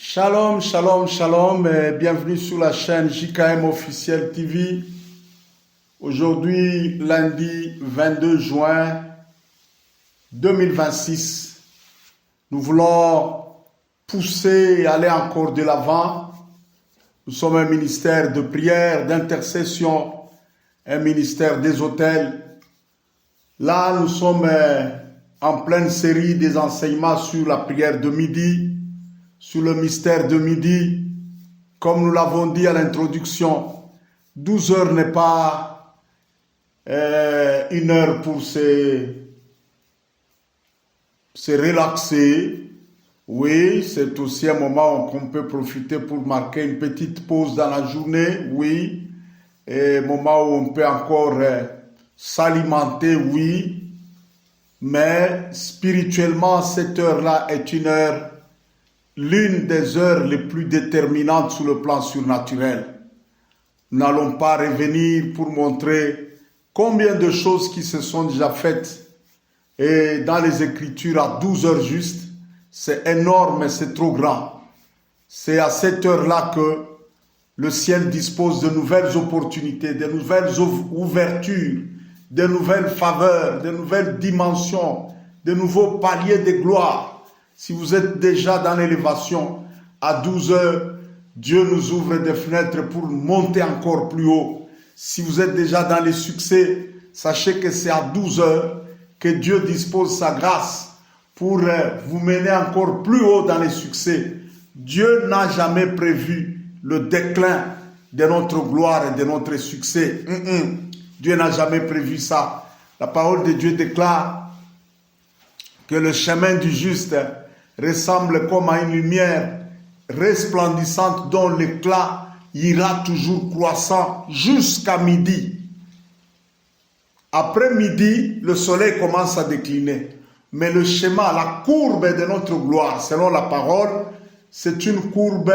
Shalom, shalom, shalom, et bienvenue sur la chaîne JKM Officiel TV. Aujourd'hui, lundi 22 juin 2026, nous voulons pousser et aller encore de l'avant. Nous sommes un ministère de prière, d'intercession, un ministère des hôtels. Là, nous sommes en pleine série des enseignements sur la prière de midi, sur le mystère de midi. Comme nous l'avons dit à l'introduction, 12 heures n'est pas une heure pour se relaxer. Oui, c'est aussi un moment qu'on peut profiter pour marquer une petite pause dans la journée. Oui, et un moment où on peut encore s'alimenter. Oui, mais spirituellement, cette heure-là est une heure, l'une des heures les plus déterminantes sur le plan surnaturel. Nous n'allons pas revenir pour montrer combien de choses qui se sont déjà faites et dans les Écritures à 12 heures juste. C'est énorme et c'est trop grand. C'est à cette heure-là que le ciel dispose de nouvelles opportunités, de nouvelles ouvertures, de nouvelles faveurs, de nouvelles dimensions, de nouveaux paliers de gloire. Si vous êtes déjà dans l'élévation, à 12 heures, Dieu nous ouvre des fenêtres pour monter encore plus haut. Si vous êtes déjà dans les succès, sachez que c'est à 12 heures que Dieu dispose sa grâce pour vous mener encore plus haut dans les succès. Dieu n'a jamais prévu le déclin de notre gloire et de notre succès. Dieu n'a jamais prévu ça. La parole de Dieu déclare que le chemin du juste ressemble comme à une lumière resplendissante dont l'éclat ira toujours croissant jusqu'à midi. Après midi, le soleil commence à décliner. Mais le schéma, la courbe de notre gloire, selon la parole, c'est une courbe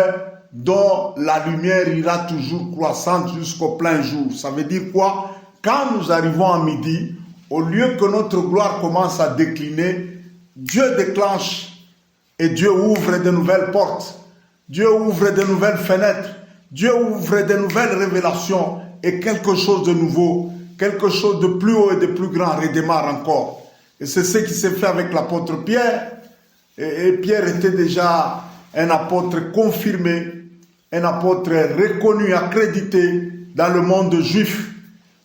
dont la lumière ira toujours croissante jusqu'au plein jour. Ça veut dire quoi? Quand nous arrivons à midi, au lieu que notre gloire commence à décliner, Dieu déclenche et Dieu ouvre de nouvelles portes. Dieu ouvre de nouvelles fenêtres. Dieu ouvre de nouvelles révélations et quelque chose de nouveau, quelque chose de plus haut et de plus grand redémarre encore. Et c'est ce qui s'est fait avec l'apôtre Pierre. Et Pierre était déjà un apôtre confirmé, un apôtre reconnu, accrédité dans le monde juif.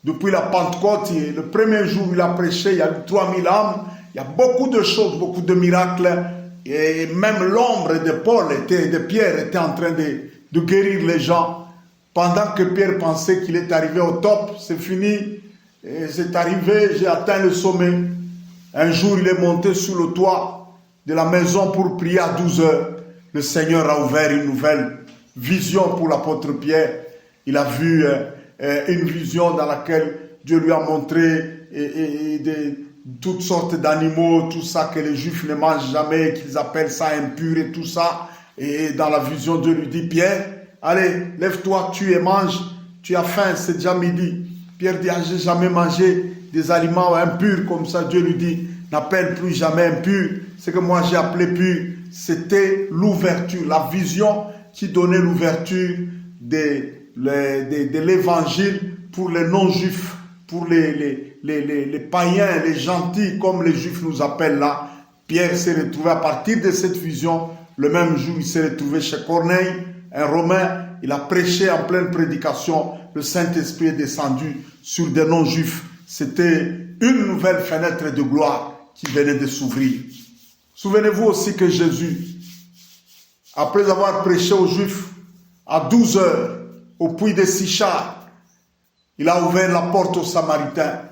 Depuis la Pentecôte, le premier jour où il a prêché, il y a eu 3000 âmes. Il y a beaucoup de choses, beaucoup de miracles. Et même l'ombre de Paul, de Pierre, était en train de guérir les gens. Pendant que Pierre pensait qu'il est arrivé au top, c'est fini. C'est arrivé, j'ai atteint le sommet. Un jour, il est monté sur le toit de la maison pour prier à 12 heures. Le Seigneur a ouvert une nouvelle vision pour l'apôtre Pierre. Il a vu une vision dans laquelle Dieu lui a montré toutes sortes d'animaux, tout ça que les Juifs ne mangent jamais, qu'ils appellent ça impur et tout ça. Et dans la vision, Dieu lui dit, Pierre, allez, lève-toi, tue et mange. Tu as faim, c'est déjà midi. Pierre dit, j'ai jamais mangé des aliments impurs, comme ça Dieu lui dit, n'appelle plus jamais impur. Ce que moi j'ai appelé pur, c'était l'ouverture, la vision qui donnait l'ouverture de l'évangile pour les non-juifs, pour les païens, les gentils, comme les juifs nous appellent là. Pierre s'est retrouvé à partir de cette vision. Le même jour, il s'est retrouvé chez Corneille, un Romain. Il a prêché en pleine prédication. Le Saint-Esprit est descendu sur des non-juifs. C'était une nouvelle fenêtre de gloire qui venait de s'ouvrir. Souvenez-vous aussi que Jésus, après avoir prêché aux Juifs à 12 heures au puits de Sichar, il a ouvert la porte aux Samaritains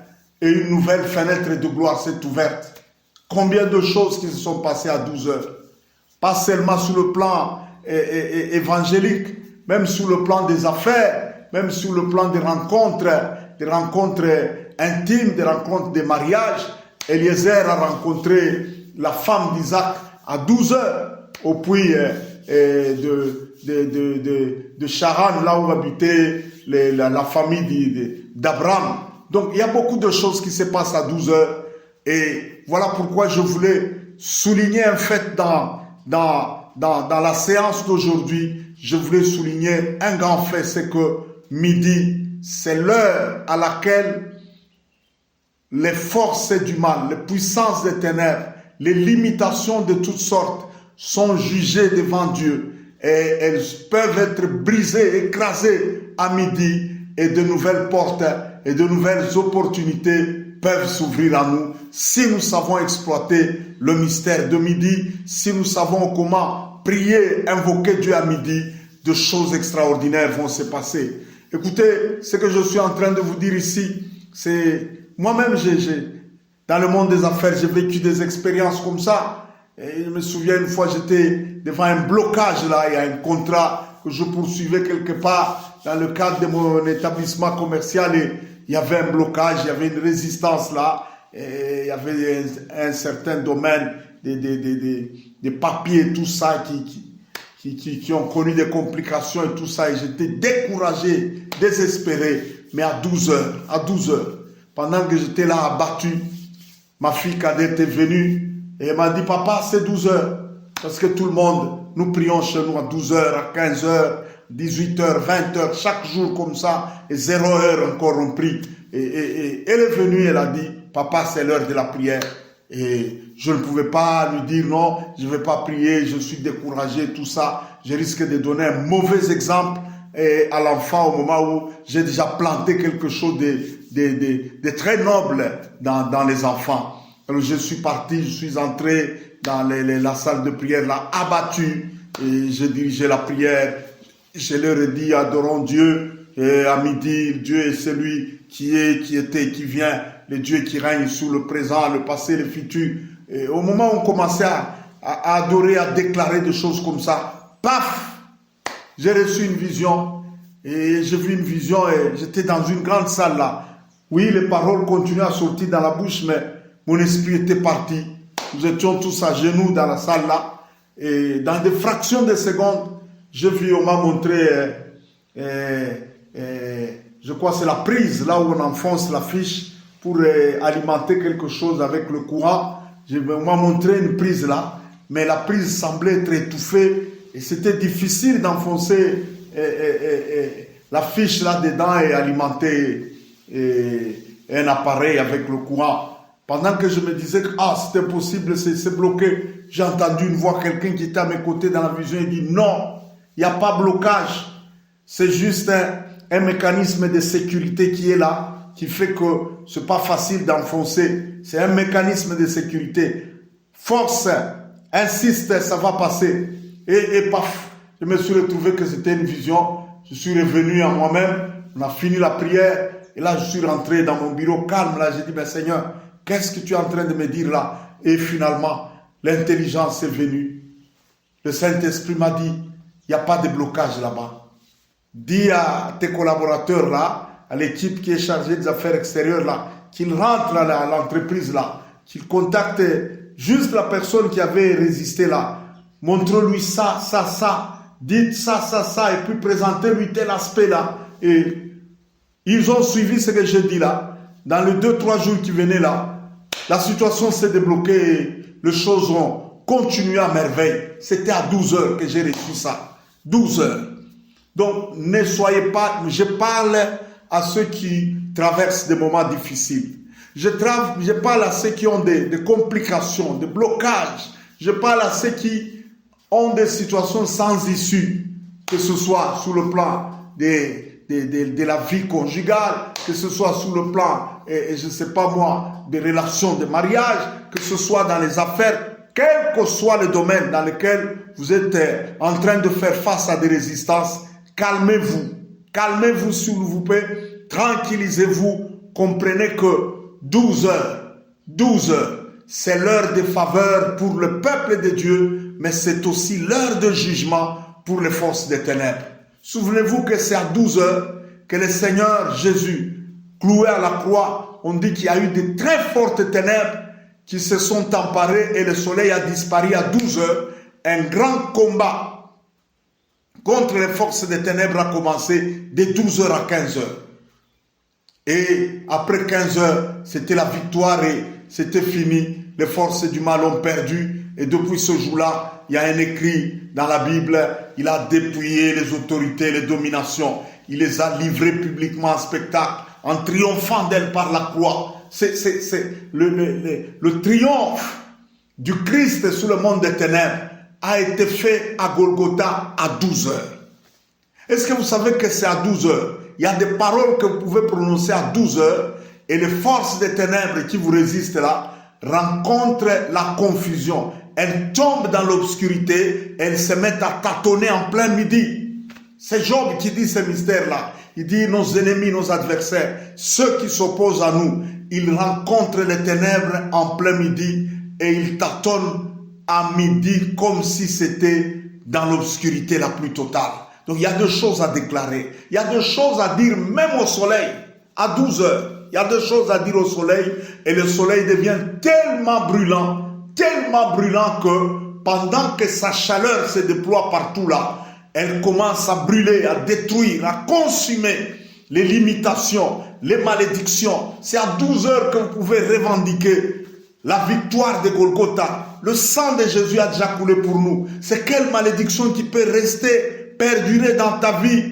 et une nouvelle fenêtre de gloire s'est ouverte. Combien de choses qui se sont passées à 12 heures? Pas seulement sur le plan évangélique, même sur le plan des affaires, même sur le plan des rencontres intimes, des rencontres de mariage. Eliezer a rencontré la femme d'Isaac à 12 heures au puits de Charan, là où habitait la famille d'Abraham. Donc il y a beaucoup de choses qui se passent à 12 heures. Et voilà pourquoi je voulais souligner un fait dans dans la séance d'aujourd'hui, je voulais souligner un grand fait, c'est que midi, c'est l'heure à laquelle les forces du mal, les puissances des ténèbres, les limitations de toutes sortes sont jugées devant Dieu et elles peuvent être brisées, écrasées à midi et de nouvelles portes et de nouvelles opportunités peuvent s'ouvrir à nous si nous savons exploiter le mystère de midi, si nous savons comment prier, invoquer Dieu à midi, de choses extraordinaires vont se passer. Écoutez, ce que je suis en train de vous dire ici, c'est moi-même, dans le monde des affaires, j'ai vécu des expériences comme ça. Et je me souviens une fois, j'étais devant un blocage là, il y a un contrat que je poursuivais quelque part dans le cadre de mon établissement commercial et il y avait un blocage, il y avait une résistance là, et il y avait un certain domaine des papiers, tout ça qui ont connu des complications et tout ça, et j'étais découragé, désespéré, mais à 12 heures, pendant que j'étais là abattu, ma fille cadette est venue et elle m'a dit, papa, c'est 12 heures, parce que tout le monde, nous prions chez nous à 12 heures, à 15 heures, 18 heures, 20 heures, chaque jour comme ça, et 0 heure encore on prie. Et elle est venue, elle a dit, papa, c'est l'heure de la prière. Et je ne pouvais pas lui dire non, je ne vais pas prier, je suis découragé, tout ça. Je risque de donner un mauvais exemple à l'enfant au moment où j'ai déjà planté quelque chose de très noble dans les enfants. Alors je suis parti, je suis entré dans la salle de prière là, abattu, et j'ai dirigé la prière. Je leur ai dit, adorons Dieu, et à midi, Dieu est celui qui est, qui était, qui vient, le Dieu qui règne sur le présent, le passé, le futur. Et au moment où on commençait à adorer, à déclarer des choses comme ça, paf, j'ai reçu une vision, et j'ai vu une vision, et j'étais dans une grande salle là. Oui, les paroles continuaient à sortir dans la bouche, mais mon esprit était parti. Nous étions tous à genoux dans la salle là, et dans des fractions de secondes, j'ai vu, on m'a montré, je crois que c'est la prise, là où on enfonce la fiche pour alimenter quelque chose avec le courant. On m'a montré une prise là, mais la prise semblait être étouffée et c'était difficile d'enfoncer la fiche là-dedans et alimenter un appareil avec le courant. Pendant que je me disais que c'est impossible, c'est bloqué, j'ai entendu une voix, quelqu'un qui était à mes côtés dans la vision, il dit non, il n'y a pas blocage, c'est juste un mécanisme de sécurité qui est là, qui fait que c'est pas facile d'enfoncer, c'est un mécanisme de sécurité. Force, insiste, ça va passer. Et paf, je me suis retrouvé que c'était une vision, je suis revenu à moi-même, on a fini la prière, et là je suis rentré dans mon bureau calme, là j'ai dit, ben Seigneur, qu'est-ce que tu es en train de me dire là? Et finalement, l'intelligence est venue. Le Saint-Esprit m'a dit, il n'y a pas de blocage là-bas. Dis à tes collaborateurs là, à l'équipe qui est chargée des affaires extérieures là, qu'ils rentrent à l'entreprise là, qu'ils contactent juste la personne qui avait résisté là. Montre-lui ça, ça, ça. Dites ça, ça, ça. Et puis présentez-lui tel aspect là. Et ils ont suivi ce que j'ai dit là. Dans les 2-3 jours qui venaient là, la situation s'est débloquée et les choses ont continué à merveille. C'était à 12 heures que j'ai reçu ça. 12 heures. Donc, ne soyez pas... Je parle à ceux qui traversent des moments difficiles. Je parle à ceux qui ont des complications, des blocages. Je parle à ceux qui ont des situations sans issue, que ce soit sur le plan de la vie conjugale, que ce soit sur le plan, je ne sais pas moi, des relations de mariage, que ce soit dans les affaires, quel que soit le domaine dans lequel vous êtes en train de faire face à des résistances, calmez-vous. Calmez-vous s'il vous plaît, tranquillisez-vous, comprenez que 12 heures, c'est l'heure de faveur pour le peuple de Dieu, mais c'est aussi l'heure de jugement pour les forces des ténèbres. Souvenez-vous que c'est à 12 heures que le Seigneur Jésus, cloué à la croix, on dit qu'il y a eu de très fortes ténèbres qui se sont emparées et le soleil a disparu à 12 heures. Un grand combat contre les forces des ténèbres a commencé de 12 heures à 15 heures. Et après 15 heures, c'était la victoire et c'était fini. Les forces du mal ont perdu Et depuis ce jour-là, il y a un écrit dans la Bible, il a dépouillé les autorités, les dominations. Il les a livrées publiquement en spectacle, en triomphant d'elles par la croix. C'est le triomphe du Christ sur le monde des ténèbres a été fait à Golgotha à 12 heures. Est-ce que vous savez que c'est à 12 heures? Il y a des paroles que vous pouvez prononcer à 12 heures et les forces des ténèbres qui vous résistent là rencontrent la confusion. Elles tombent dans l'obscurité, elles se mettent à tâtonner en plein midi. C'est Job qui dit ce mystère-là. Il dit nos ennemis, nos adversaires, ceux qui s'opposent à nous, ils rencontrent les ténèbres en plein midi et ils tâtonnent à midi comme si c'était dans l'obscurité la plus totale. Donc il y a deux choses à déclarer. Il y a deux choses à dire même au soleil à 12 heures. Il y a deux choses à dire au soleil et le soleil devient tellement brûlant que pendant que sa chaleur se déploie partout là, elle commence à brûler, à détruire, à consumer les limitations, les malédictions. C'est à 12 heures que vous pouvez revendiquer la victoire de Golgotha. Le sang de Jésus a déjà coulé pour nous. C'est quelle malédiction qui peut rester, perdurer dans ta vie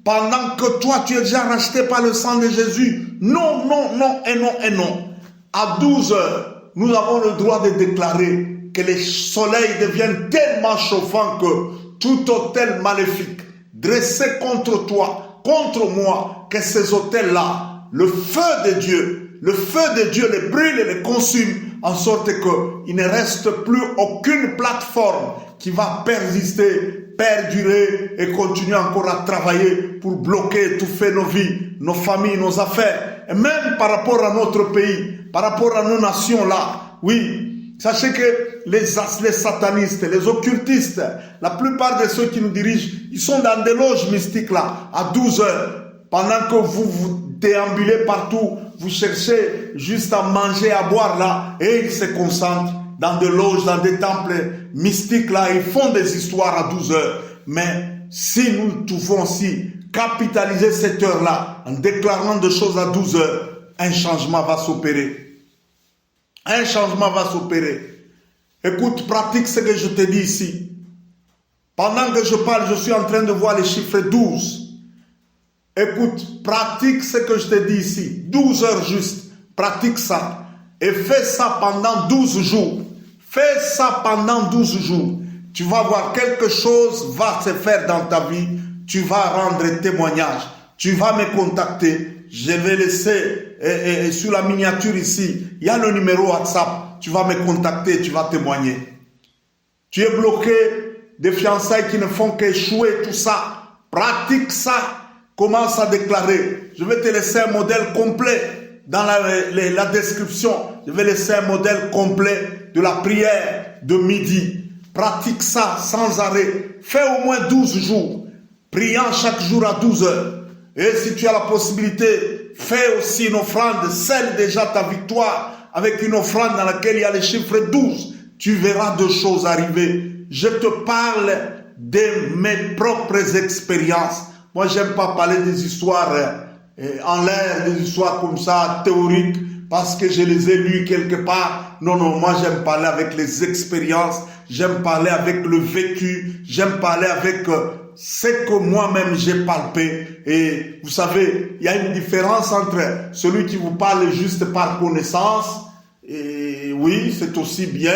pendant que toi tu es déjà racheté par le sang de Jésus? Non, non, non et non et non. À 12 heures, nous avons le droit de déclarer que les soleils deviennent tellement chauffants que tout autel maléfique dressé contre toi, contre moi, que ces autels-là, le feu de Dieu les brûle et les consume, en sorte qu'il ne reste plus aucune plateforme qui va persister, perdurer et continuer encore à travailler pour bloquer, étouffer nos vies, nos familles, nos affaires. Et même par rapport à notre pays, par rapport à nos nations là, oui, sachez que les satanistes, les occultistes, la plupart de ceux qui nous dirigent, ils sont dans des loges mystiques là, à 12 heures, pendant que vous déambulez partout, vous cherchez juste à manger, à boire là, et ils se concentrent dans des loges, dans des temples mystiques là, ils font des histoires à 12 heures. Mais si nous pouvons aussi capitaliser cette heure-là, en déclarant des choses à 12 heures, un changement va s'opérer. Un changement va s'opérer. Écoute, pratique ce que je te dis ici. Pendant que je parle, je suis en train de voir les chiffres 12. Écoute, pratique ce que je te dis ici. 12 heures juste. Pratique ça. Et fais ça pendant 12 jours. Fais ça pendant 12 jours. Tu vas voir quelque chose va se faire dans ta vie. Tu vas rendre témoignage. Tu vas me contacter. Je vais laisser sur la miniature ici, il y a le numéro WhatsApp. Tu vas me contacter, tu vas témoigner. Tu es bloqué, des fiançailles qui ne font qu'échouer, tout ça. Pratique ça. Commence à déclarer. Je vais te laisser un modèle complet dans la description. Je vais laisser un modèle complet de la prière de midi. Pratique ça sans arrêt. Fais au moins 12 jours. Priant chaque jour à 12 heures. Et si tu as la possibilité, fais aussi une offrande, scelle déjà ta victoire avec une offrande dans laquelle il y a le chiffre 12. Tu verras deux choses arriver. Je te parle de mes propres expériences. Moi, j'aime pas parler des histoires en l'air, des histoires comme ça, théoriques, parce que je les ai lues quelque part. Non, non, moi j'aime parler avec les expériences, j'aime parler avec le vécu, j'aime parler avec ce que moi-même j'ai palpé. Et vous savez, il y a une différence entre celui qui vous parle juste par connaissance, et oui, c'est aussi bien,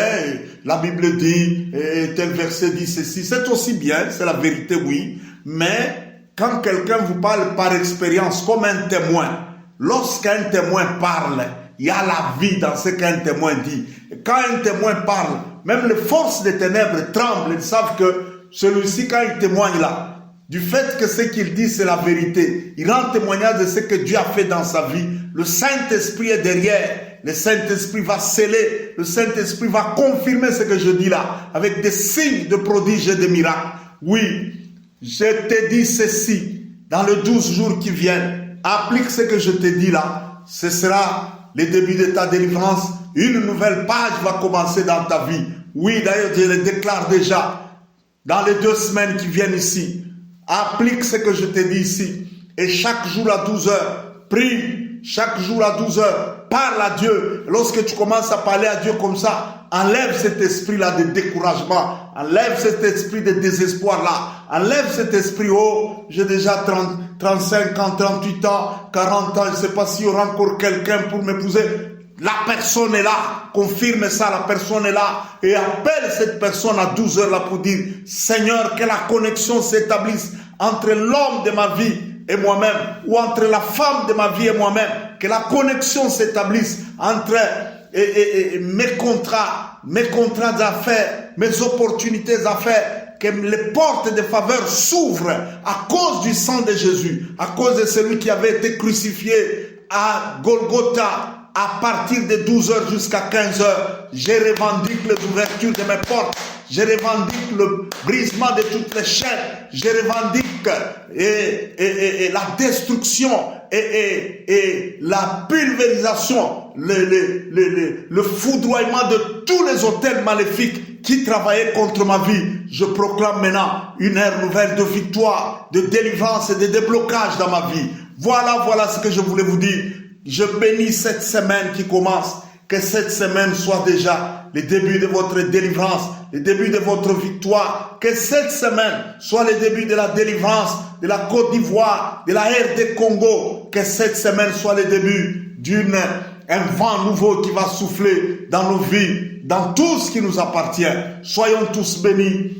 la Bible dit, et tel verset dit ceci, c'est aussi bien, c'est la vérité, oui, mais quand quelqu'un vous parle par expérience comme un témoin, lorsqu'un témoin parle, il y a la vie dans ce qu'un témoin dit. Et quand un témoin parle, même les forces des ténèbres tremblent, ils savent que celui-ci, quand il témoigne là, du fait que ce qu'il dit c'est la vérité, il rend témoignage de ce que Dieu a fait dans sa vie. Le Saint-Esprit est derrière, le Saint-Esprit va sceller, le Saint-Esprit va confirmer ce que je dis là, avec des signes de prodiges et de miracles. Oui, je te dis ceci, dans les 12 jours qui viennent, applique ce que je te dis là, ce sera le début de ta délivrance, une nouvelle page va commencer dans ta vie. Oui, d'ailleurs, je le déclare déjà, dans les 2 semaines qui viennent ici, applique ce que je te dis ici, et chaque jour à 12 heures, prie, chaque jour à 12 heures, parle à Dieu. Lorsque tu commences à parler à Dieu comme ça, Enlève cet esprit-là de découragement. Enlève cet esprit de désespoir-là. Enlève cet esprit, oh, j'ai déjà 35 ans, 38 ans, 40 ans, je ne sais pas s'il y aura encore quelqu'un pour m'épouser. La personne est là, confirme ça, la personne est là, et appelle cette personne à 12 heures là pour dire, Seigneur, que la connexion s'établisse entre l'homme de ma vie et moi-même, ou entre la femme de ma vie et moi-même, que la connexion s'établisse entre mes contrats d'affaires, mes opportunités d'affaires, que les portes de faveur s'ouvrent à cause du sang de Jésus, à cause de celui qui avait été crucifié à Golgotha. À partir de 12 heures jusqu'à 15 heures, je revendique l'ouverture de mes portes. Je revendique le brisement de toutes les chaînes. Je revendique la destruction et la pulvérisation, le foudroiement de tous les hôtels maléfiques qui travaillaient contre ma vie. Je proclame maintenant une ère nouvelle de victoire, de délivrance et de déblocage dans ma vie. Voilà ce que je voulais vous dire. Je bénis cette semaine qui commence. Que cette semaine soit déjà le début de votre délivrance, le début de votre victoire. Que cette semaine soit le début de la délivrance de la Côte d'Ivoire, de la RD Congo. Que cette semaine soit le début d'un vent nouveau qui va souffler dans nos vies, dans tout ce qui nous appartient. Soyons tous bénis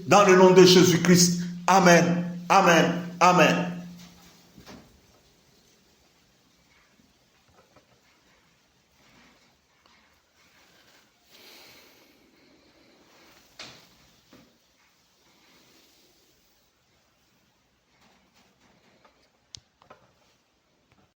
dans le nom de Jésus-Christ. Amen, amen, amen.